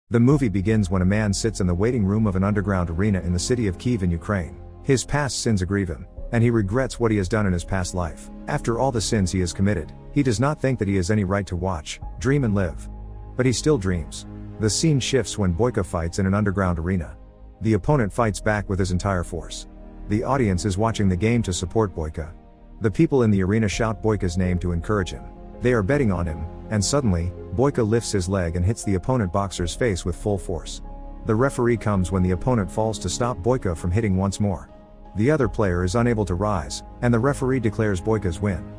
The movie begins when a man sits in the waiting room of an underground arena in the city of Kiev in Ukraine. His past sins aggrieve him, and he regrets what he has done in his past life. After all the sins he has committed, he does not think that he has any right to watch, dream and live. But he still dreams. The scene shifts when Boyka fights in an underground arena. The opponent fights back with his entire force. The audience is watching the game to support Boyka. The people in the arena shout Boyka's name to encourage him. They are betting on him, and suddenly, Boyka lifts his leg and hits the opponent boxer's face with full force. The referee comes when the opponent falls to stop Boyka from hitting once more. The other player is unable to rise, and the referee declares Boyka's win.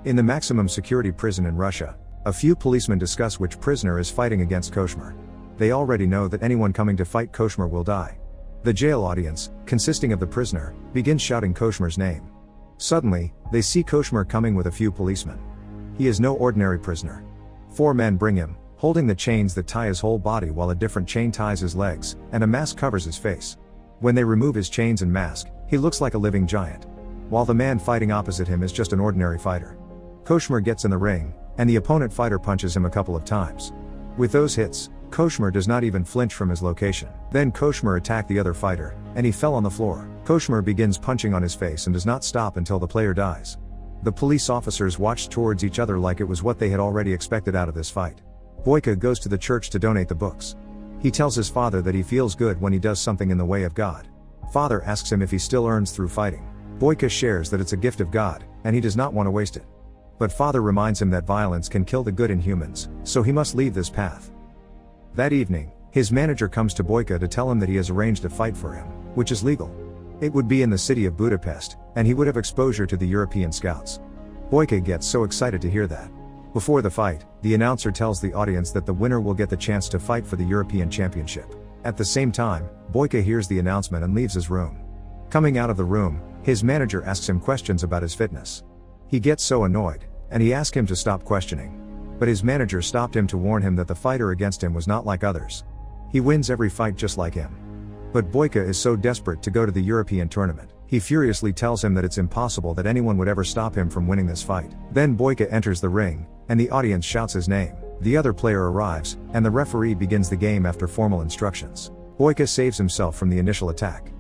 In the maximum security prison in Russia, a few policemen discuss which prisoner is fighting against Koshmar. They already know that anyone coming to fight Koshmar will die. The jail audience, consisting of the prisoner, begins shouting Koshmar's name. Suddenly, they see Koshmar coming with a few policemen. He is no ordinary prisoner. 4 men bring him, holding the chains that tie his whole body while a different chain ties his legs, and a mask covers his face. When they remove his chains and mask, he looks like a living giant. While the man fighting opposite him is just an ordinary fighter. Koshmar gets in the ring, and the opponent fighter punches him a couple of times. With those hits, Koshmar does not even flinch from his location. Then Koshmar attacked the other fighter, and he fell on the floor. Koshmar begins punching on his face and does not stop until the player dies. The police officers watched towards each other like it was what they had already expected out of this fight. Boyka goes to the church to donate the books. He tells his father that he feels good when he does something in the way of God. Father asks him if he still earns through fighting. Boyka shares that it's a gift of God, and he does not want to waste it. But father reminds him that violence can kill the good in humans, so he must leave this path. That evening, his manager comes to Boyka to tell him that he has arranged a fight for him, which is legal. It would be in the city of Budapest, and he would have exposure to the European scouts. Boyka gets so excited to hear that. Before the fight, the announcer tells the audience that the winner will get the chance to fight for the European Championship. At the same time, Boyka hears the announcement and leaves his room. Coming out of the room, his manager asks him questions about his fitness. He gets so annoyed, and he asks him to stop questioning. But his manager stopped him to warn him that the fighter against him was not like others. He wins every fight just like him. But Boyka is so desperate to go to the European tournament, he furiously tells him that it's impossible that anyone would ever stop him from winning this fight. Then Boyka enters the ring, and the audience shouts his name. The other player arrives, and the referee begins the game after formal instructions. Boyka saves himself from the initial attack.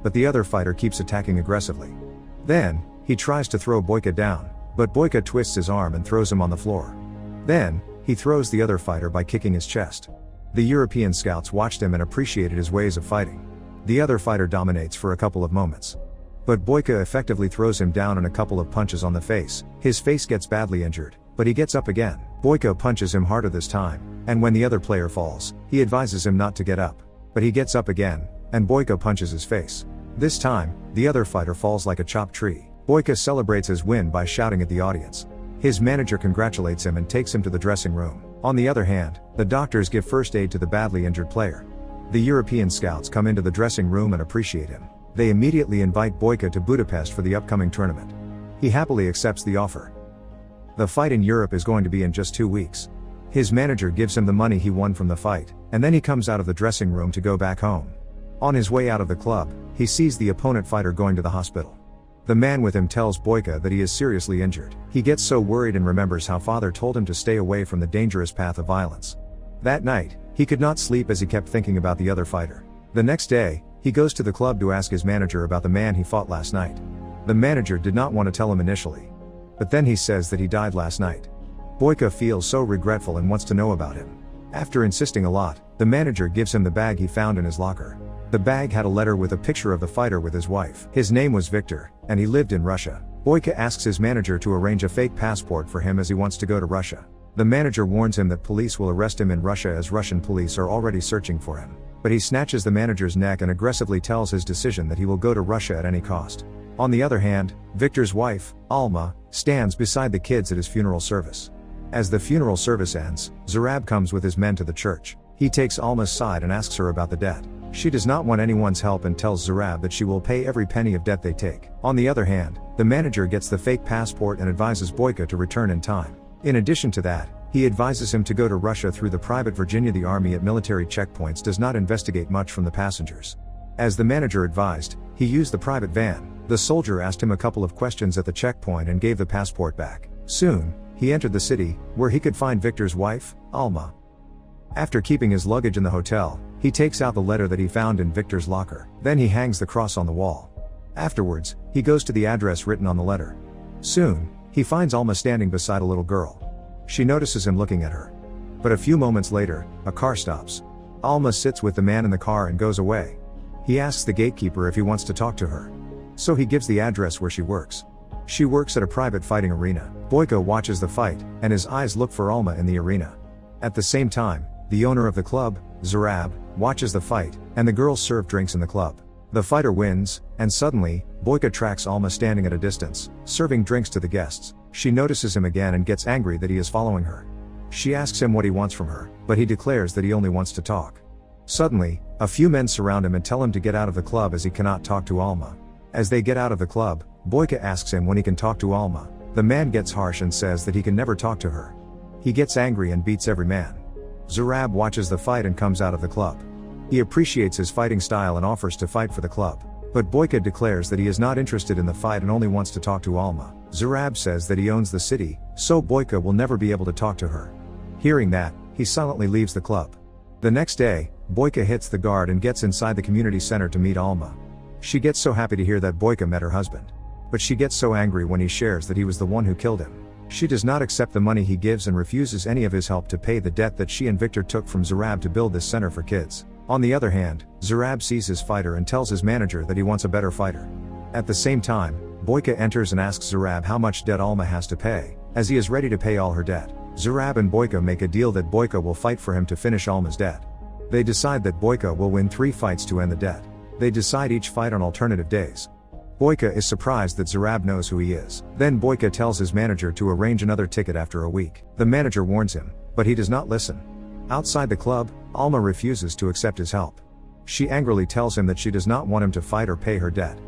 But the other fighter keeps attacking aggressively. Then, he tries to throw Boyka down, but Boyka twists his arm and throws him on the floor. Then, he throws the other fighter by kicking his chest. The European scouts watched him and appreciated his ways of fighting. The other fighter dominates for a couple of moments. But Boyka effectively throws him down in a couple of punches on the face. His face gets badly injured, but he gets up again. Boyka punches him harder this time, and when the other player falls, he advises him not to get up. But he gets up again, and Boyka punches his face. This time, the other fighter falls like a chopped tree. Boyka celebrates his win by shouting at the audience. His manager congratulates him and takes him to the dressing room. On the other hand, the doctors give first aid to the badly injured player. The European scouts come into the dressing room and appreciate him. They immediately invite Boyka to Budapest for the upcoming tournament. He happily accepts the offer. The fight in Europe is going to be in just 2 weeks. His manager gives him the money he won from the fight, and then he comes out of the dressing room to go back home. On his way out of the club, he sees the opponent fighter going to the hospital. The man with him tells Boyka that he is seriously injured. He gets so worried and remembers how father told him to stay away from the dangerous path of violence. That night, he could not sleep as he kept thinking about the other fighter. The next day, he goes to the club to ask his manager about the man he fought last night. The manager did not want to tell him initially. But then he says that he died last night. Boyka feels so regretful and wants to know about him. After insisting a lot, the manager gives him the bag he found in his locker. The bag had a letter with a picture of the fighter with his wife. His name was Victor, and he lived in Russia. Boyka asks his manager to arrange a fake passport for him as he wants to go to Russia. The manager warns him that police will arrest him in Russia as Russian police are already searching for him. But he snatches the manager's neck and aggressively tells his decision that he will go to Russia at any cost. On the other hand, Victor's wife, Alma, stands beside the kids at his funeral service. As the funeral service ends, Zurab comes with his men to the church. He takes Alma's side and asks her about the debt. She does not want anyone's help and tells Zurab that she will pay every penny of debt they take. On the other hand, the manager gets the fake passport and advises Boyka to return in time. In addition to that, he advises him to go to Russia through the private Virginia. The army at military checkpoints does not investigate much from the passengers. As the manager advised, he used the private van. The soldier asked him a couple of questions at the checkpoint and gave the passport back. Soon, he entered the city, where he could find Victor's wife, Alma. After keeping his luggage in the hotel, he takes out the letter that he found in Victor's locker. Then he hangs the cross on the wall. Afterwards, he goes to the address written on the letter. Soon, he finds Alma standing beside a little girl. She notices him looking at her. But a few moments later, a car stops. Alma sits with the man in the car and goes away. He asks the gatekeeper if he wants to talk to her. So he gives the address where she works. She works at a private fighting arena. Boyka watches the fight, and his eyes look for Alma in the arena. At the same time, the owner of the club, Zarab, watches the fight, and the girls serve drinks in the club. The fighter wins, and suddenly, Boyka tracks Alma standing at a distance, serving drinks to the guests. She notices him again and gets angry that he is following her. She asks him what he wants from her, but he declares that he only wants to talk. Suddenly, a few men surround him and tell him to get out of the club as he cannot talk to Alma. As they get out of the club, Boyka asks him when he can talk to Alma. The man gets harsh and says that he can never talk to her. He gets angry and beats every man. Zarab watches the fight and comes out of the club. He appreciates his fighting style and offers to fight for the club. But Boyka declares that he is not interested in the fight and only wants to talk to Alma. Zarab says that he owns the city, so Boyka will never be able to talk to her. Hearing that, he silently leaves the club. The next day, Boyka hits the guard and gets inside the community center to meet Alma. She gets so happy to hear that Boyka met her husband. But she gets so angry when he shares that he was the one who killed him. She does not accept the money he gives and refuses any of his help to pay the debt that she and Victor took from Zarab to build this center for kids. On the other hand, Zarab sees his fighter and tells his manager that he wants a better fighter. At the same time, Boyka enters and asks Zarab how much debt Alma has to pay, as he is ready to pay all her debt. Zarab and Boyka make a deal that Boyka will fight for him to finish Alma's debt. They decide that Boyka will win 3 fights to end the debt. They decide each fight on alternative days. Boyka is surprised that Zarab knows who he is. Then Boyka tells his manager to arrange another ticket after a week. The manager warns him, but he does not listen. Outside the club, Alma refuses to accept his help. She angrily tells him that she does not want him to fight or pay her debt.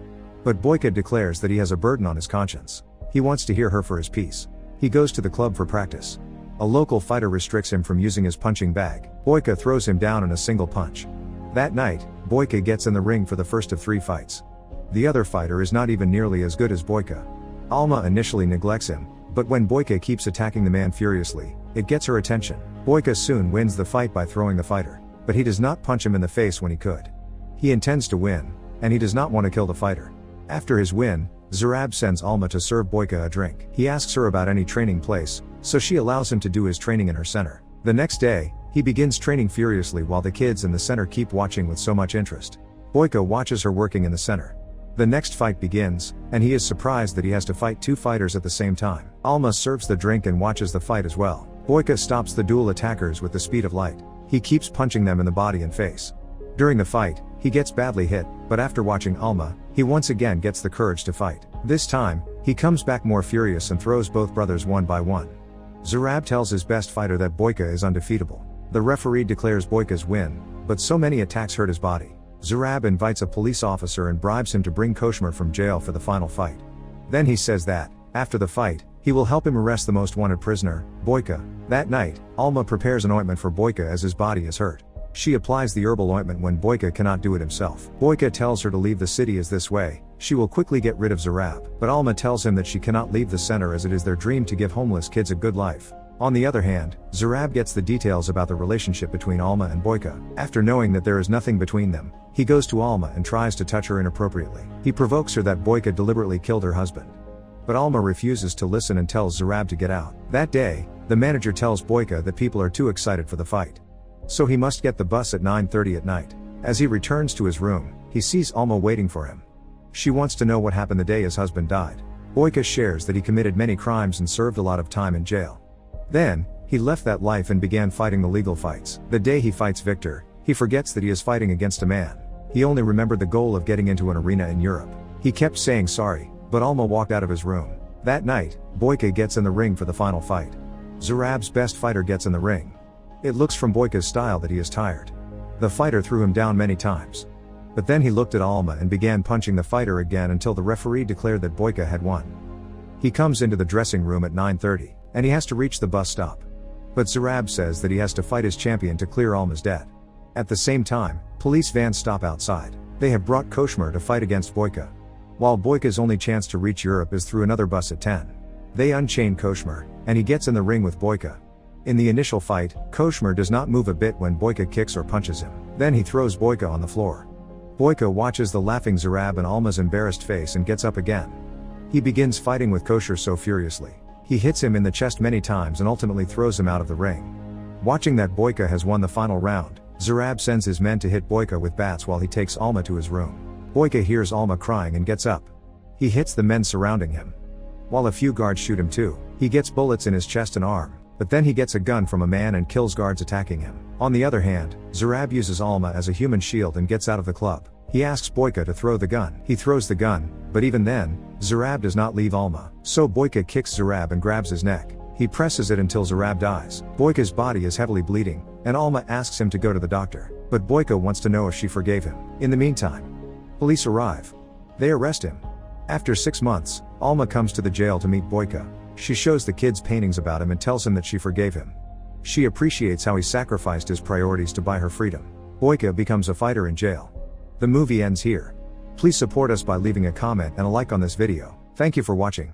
But Boyka declares that he has a burden on his conscience. He wants to hear her for his peace. He goes to the club for practice. A local fighter restricts him from using his punching bag. Boyka throws him down in a single punch. That night, Boyka gets in the ring for the first of 3 fights. The other fighter is not even nearly as good as Boyka. Alma initially neglects him, but when Boyka keeps attacking the man furiously, it gets her attention. Boyka soon wins the fight by throwing the fighter, but he does not punch him in the face when he could. He intends to win, and he does not want to kill the fighter. After his win, Zarab sends Alma to serve Boyka a drink. He asks her about any training place, so she allows him to do his training in her center. The next day, he begins training furiously while the kids in the center keep watching with so much interest. Boyka watches her working in the center. The next fight begins, and he is surprised that he has to fight 2 fighters at the same time. Alma serves the drink and watches the fight as well. Boyka stops the dual attackers with the speed of light. He keeps punching them in the body and face. During the fight, he gets badly hit, but after watching Alma, he once again gets the courage to fight. This time, he comes back more furious and throws both brothers one by one. Zarab tells his best fighter that Boyka is undefeatable. The referee declares Boyka's win, but so many attacks hurt his body. Zarab invites a police officer and bribes him to bring Koshmer from jail for the final fight. Then he says that, after the fight, he will help him arrest the most wanted prisoner, Boyka. That night, Alma prepares an ointment for Boyka as his body is hurt. She applies the herbal ointment when Boyka cannot do it himself. Boyka tells her to leave the city as this way, she will quickly get rid of Zarab. But Alma tells him that she cannot leave the center as it is their dream to give homeless kids a good life. On the other hand, Zarab gets the details about the relationship between Alma and Boyka. After knowing that there is nothing between them, he goes to Alma and tries to touch her inappropriately. He provokes her that Boyka deliberately killed her husband. But Alma refuses to listen and tells Zarab to get out. That day, the manager tells Boyka that people are too excited for the fight. So he must get the bus at 9:30 at night. As he returns to his room, he sees Alma waiting for him. She wants to know what happened the day his husband died. Boyka shares that he committed many crimes and served a lot of time in jail. Then, he left that life and began fighting the legal fights. The day he fights Victor, he forgets that he is fighting against a man. He only remembered the goal of getting into an arena in Europe. He kept saying sorry, but Alma walked out of his room. That night, Boyka gets in the ring for the final fight. Zarab's best fighter gets in the ring. It looks from Boyka's style that he is tired. The fighter threw him down many times. But then he looked at Alma and began punching the fighter again until the referee declared that Boyka had won. He comes into the dressing room at 9:30, and he has to reach the bus stop. But Zarab says that he has to fight his champion to clear Alma's debt. At the same time, police vans stop outside. They have brought Koshmer to fight against Boyka. While Boyka's only chance to reach Europe is through another bus at 10. They unchain Koshmer, and he gets in the ring with Boyka. In the initial fight, Koshmer does not move a bit when Boyka kicks or punches him. Then he throws Boyka on the floor. Boyka watches the laughing Zarab and Alma's embarrassed face and gets up again. He begins fighting with Kosher so furiously. He hits him in the chest many times and ultimately throws him out of the ring. Watching that Boyka has won the final round, Zarab sends his men to hit Boyka with bats while he takes Alma to his room. Boyka hears Alma crying and gets up. He hits the men surrounding him. While a few guards shoot him too, he gets bullets in his chest and arm, but then he gets a gun from a man and kills guards attacking him. On the other hand, Zarab uses Alma as a human shield and gets out of the club. He asks Boyka to throw the gun. He throws the gun, but even then, Zarab does not leave Alma. So Boyka kicks Zarab and grabs his neck. He presses it until Zarab dies. Boyka's body is heavily bleeding, and Alma asks him to go to the doctor. But Boyka wants to know if she forgave him. In the meantime, police arrive. They arrest him. After 6 months, Alma comes to the jail to meet Boyka. She shows the kids paintings about him and tells him that she forgave him. She appreciates how he sacrificed his priorities to buy her freedom. Boyka becomes a fighter in jail. The movie ends here. Please support us by leaving a comment and a like on this video. Thank you for watching.